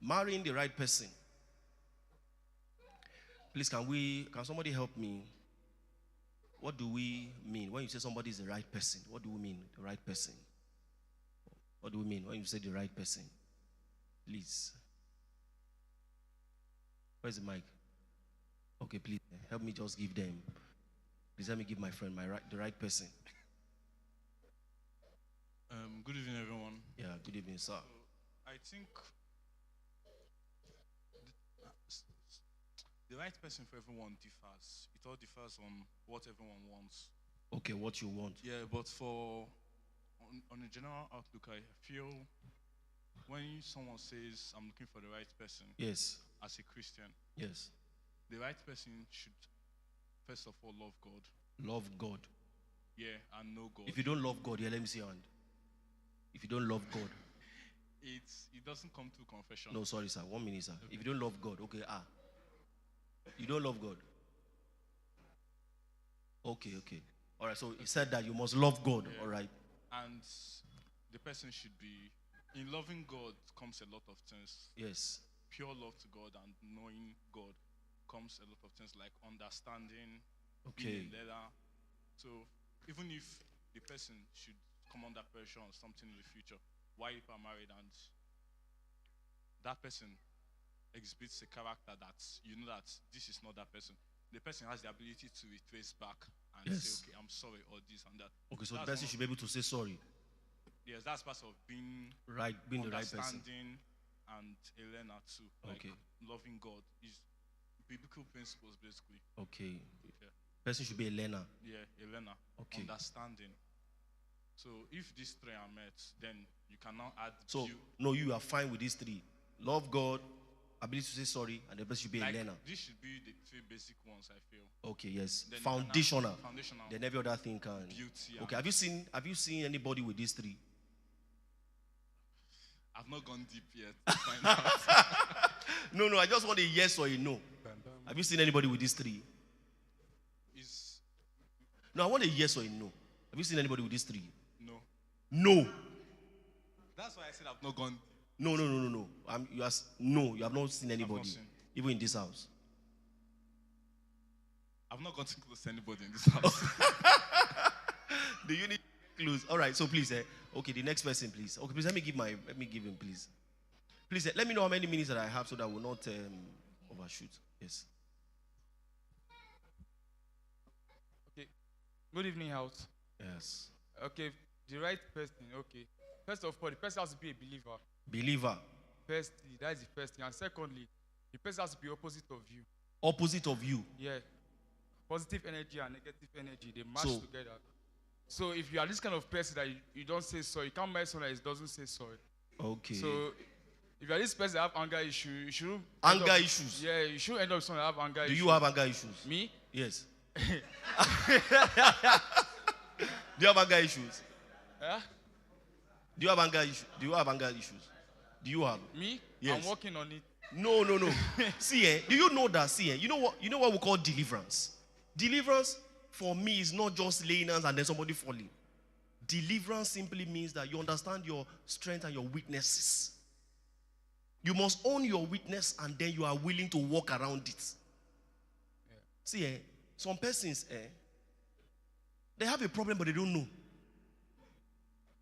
marrying the right person. Please, can somebody help me? What do we mean when you say somebody is the right person? What do we mean, the right person? What do we mean when you say the right person? Please. Where's the mic? Okay, please help me just give them. Please let me give my friend the right person. Good evening, everyone. Yeah, good evening, sir. I think the right person for everyone differs. It all differs on what everyone wants. Okay, what you want. Yeah, but on a general outlook, I feel when someone says, I'm looking for the right person, yes, as a Christian, yes, the right person should first of all love God. Love God. Yeah, and know God. If you don't love God, yeah, let me see your hand. If you don't love God, it doesn't come through confession. No, sorry, sir. 1 minute, sir. Okay. If you don't love God, okay, you don't love God. Okay. All right, so he said that you must love God, yeah. All right. And the person should be, in loving God comes a lot of things. Yes. Pure love to God and knowing God comes a lot of things like understanding, okay. being a leader. So even if the person should come under pressure on something in the future, while you are married and that person exhibits a character that you know that this is not that person, the person has the ability to retrace back and yes. say, okay, I'm sorry, or this and that. Okay, so the person should be able to say sorry. Yes, that's part of being right, being the right person. Understanding and a learner too. Like okay. Loving God is biblical principles basically. Okay. Yeah. Person should be a learner. Yeah, a learner. Okay. Understanding. So if these three are met, then you can now add. So no, you are fine with these three: love God, ability to say sorry, and the person should be a learner. This should be the three basic ones, I feel. Okay, yes, then foundational. Foundational. Then every other thing can. Beauty. Okay, have you seen anybody with these three? I've not gone deep yet to find out. No, I just want a yes or a no. Have you seen anybody with these three? No, I want a yes or a no. Have you seen anybody with these three? No. That's why I said I've not gone. No. You have not seen anybody, even in this house. I've not gotten close to anybody in this house. Do you need clues? All right, so please, okay, the next person, please. Okay, please let me give him, please. Please let me know how many minutes that I have so that I will not overshoot. Yes. Okay. Good evening, house. Yes. Okay. The right person, okay. First of all, the person has to be a believer. Believer. Firstly, that is the first thing. And secondly, the person has to be opposite of you. Opposite of you? Yeah. Positive energy and negative energy, they match together. So if you are this kind of person that you don't say sorry, you can't marry someone that doesn't say sorry. Okay. So if you are this person that have anger issues, you shouldn't. Anger issues? Yeah, you should end up with someone that have anger issues. Do you have anger issues? Me? Yes. Do you have anger issues? Yeah? Do you have anger issues? Do you have anger issues? Do you have? Me? Yes. I'm working on it. No. See, do you know that? See, you know what we call deliverance? Deliverance for me is not just laying hands and then somebody falling. Deliverance simply means that you understand your strength and your weaknesses. You must own your weakness and then you are willing to walk around it. Yeah. See, some persons, they have a problem but they don't know.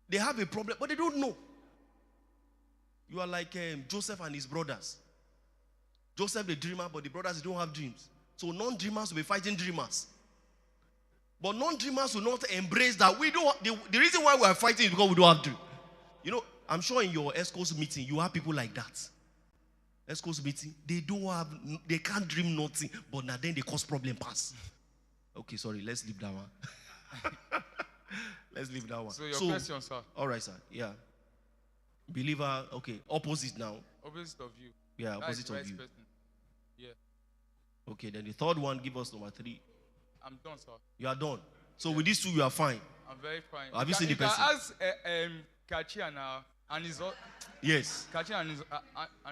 They have a problem, but they don't know. You are like Joseph and his brothers. Joseph the dreamer, but the brothers don't have dreams. So non-dreamers will be fighting dreamers. But non-dreamers will not embrace that. We don't. The reason why we are fighting is because we don't have dreams. You know, I'm sure in your ESCO's meeting, you have people like that. ESCO's meeting, they can't dream nothing, but now then they cause problem pass. Okay, sorry, let's leave that one. Let's leave that one. So your question, sir. All right, sir. Yeah. Believer, okay. Opposite now. Opposite of you. Yeah, opposite of you. Person. Yeah. Okay, then the third one, give us number 3. I'm done, sir. You are done. So with these two, you are fine. I'm very fine. Have you seen the person? Ask Kachi and his yes. Kachi and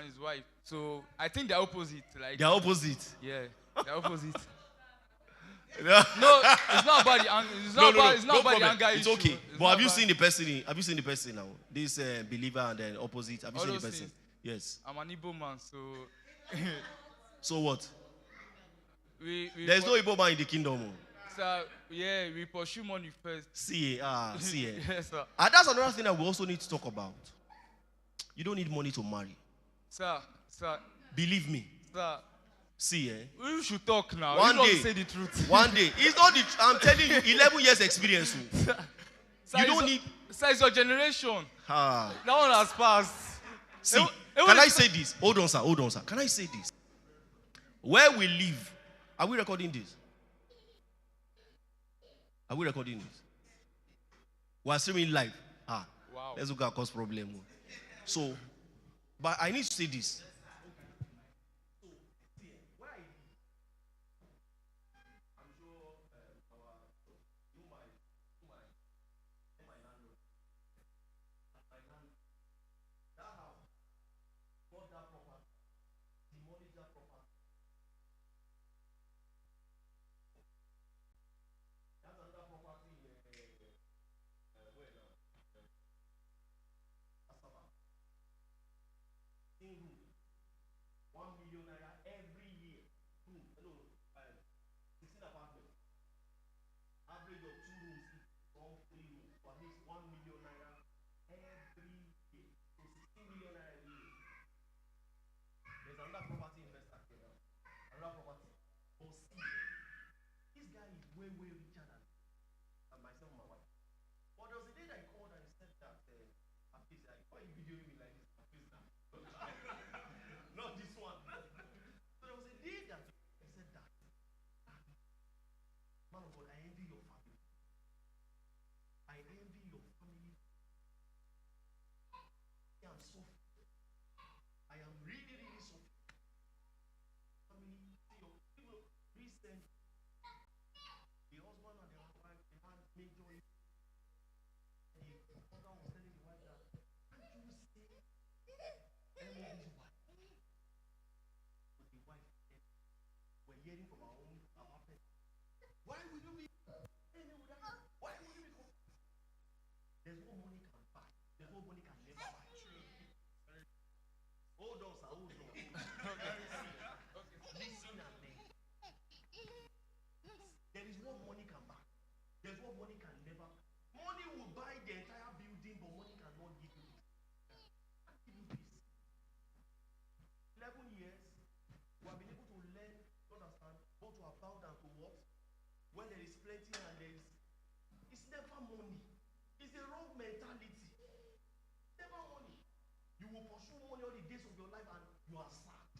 his wife. So I think they're opposite. Like they're opposite. Yeah, they're opposite. No, it's not about the anger. It's not about the anger issue. It's okay. But have you seen the person? Have you seen the person now? This believer and then opposite. Have you seen the person? Yes. I'm an Igbo man, so So what? we There's no Igbo man in the kingdom. sir, yeah, we pursue money first. See, see. Yes, sir. And that's another thing that we also need to talk about. You don't need money to marry. Sir, Believe me. sir. See, We should talk now. One You day, don't say the truth. one day. It's not the. I'm telling you, 11 years experience. Sir, You don't need. Sir, it's your generation. Ah. That one has passed. See, can I say this? Hold on, sir. Can I say this? Where we live, are we recording this? Are we recording this? We are streaming live. Wow. Let's look at cause problem. So, but I need to say this. Another property in Festac here now. Another property. But see, this guy is way richer than myself and my wife. But there was a day that I called and he said that, why are you videoing me like this? Not this one. So there was a day that he said that, man of God, I envy your family. I envy your family. I am soft. I am really soft. Recent, the husband and the wife, they had major issues. The husband was telling the wife that, can't you say MO's wife? But the wife said, we're hearing from our parents. Why would you be? Why would you be? There's no money can buy. There's no money can never buy. Hold on, sir. Hold on. Listen and then. There is what money can buy. There's what money can never. Money will buy the entire building, but money cannot give you this. Can't give you this. 11 years, we have been able to learn, understand, both to abound and to what? When there is plenty and there is. It's never money. It's a wrong mentality. Never money. You will pursue money all the days of your life and you are sad.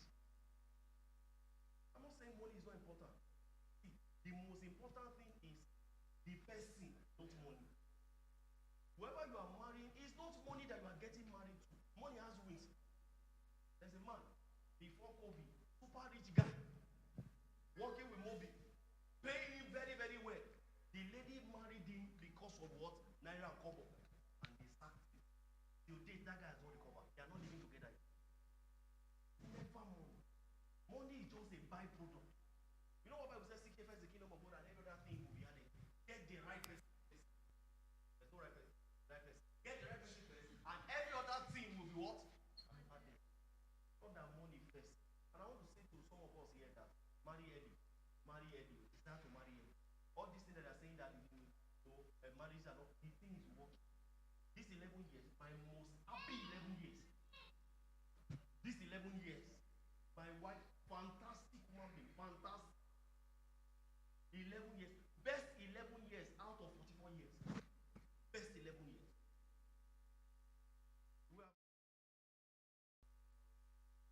I'm not saying money is not important. See, the most important thing is the person, not money. Whoever you are marrying, it's not money that you are getting married to. Money has wings. There's a man before COVID, super rich guy, working with Mobi, paying him very well. The lady married him because of what? Naira and Kobo. And they sacked him. Till date, that guy has not recovered. They are not living together. Never money. Money is just a byproduct. You know what Bible says? Seek first the kingdom of God and every other thing will be added. Get the right person. There's no right person. Get the right person first, and every other thing will be what? Added. Not that money first. And I want to say to some of us here that marry early. It's time to marry early. All these things that are saying that marriage are not, the thing is working. This 11 years, my most happy 11 years. This 11 years, my wife, fantastic woman being, fantastic. 11 years, best 11 years out of 44 years. Best 11 years.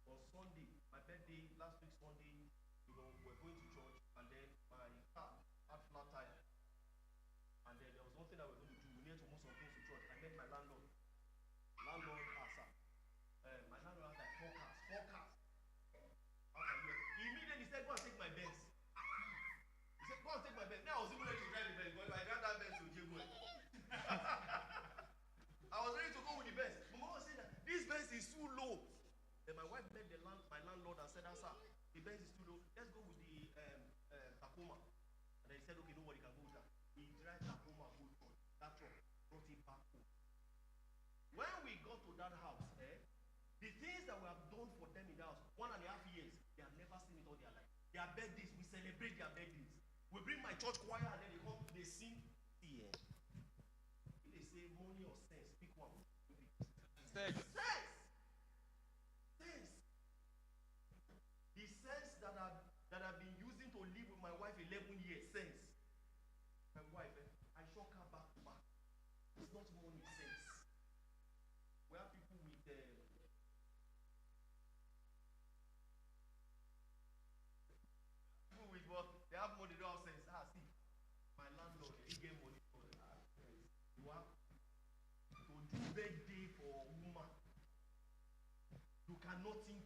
On Sunday, my birthday, last week Sunday, we're going to church, and then my car had flat tire. And then there was one thing that we're going to do. We needed to move some things to church. I met my landlord. My landlord was like 4 cars. Immediately he said, go and take my Benz. He said, go and take my Benz. Now I was even ready to drive the Benz, but if I drive that Benz to Jigwe. I was ready to go with the Benz. My mom said that this Benz is too low. Then my wife met my landlord and said, sir, the Benz is too low. Let's go with the Tacoma. And then he said, okay, nobody can go with that. He drive Tacoma good truck. That truck brought it back home. When we got to that house, the things that were 1.5 years, they have never seen it all their life. Their birthdays, we celebrate their birthdays. We bring my church choir and then they come, they sing. See, they say money or sense, pick one. Sense. Sense. The sense that I've been using to live with my wife 11 years, sense. My wife, I shock her back to back. It's not money, sense. We have people with what? They have money, they don't have sense. See, my landlord, he get money for you have to do birthday for a woman. You cannot think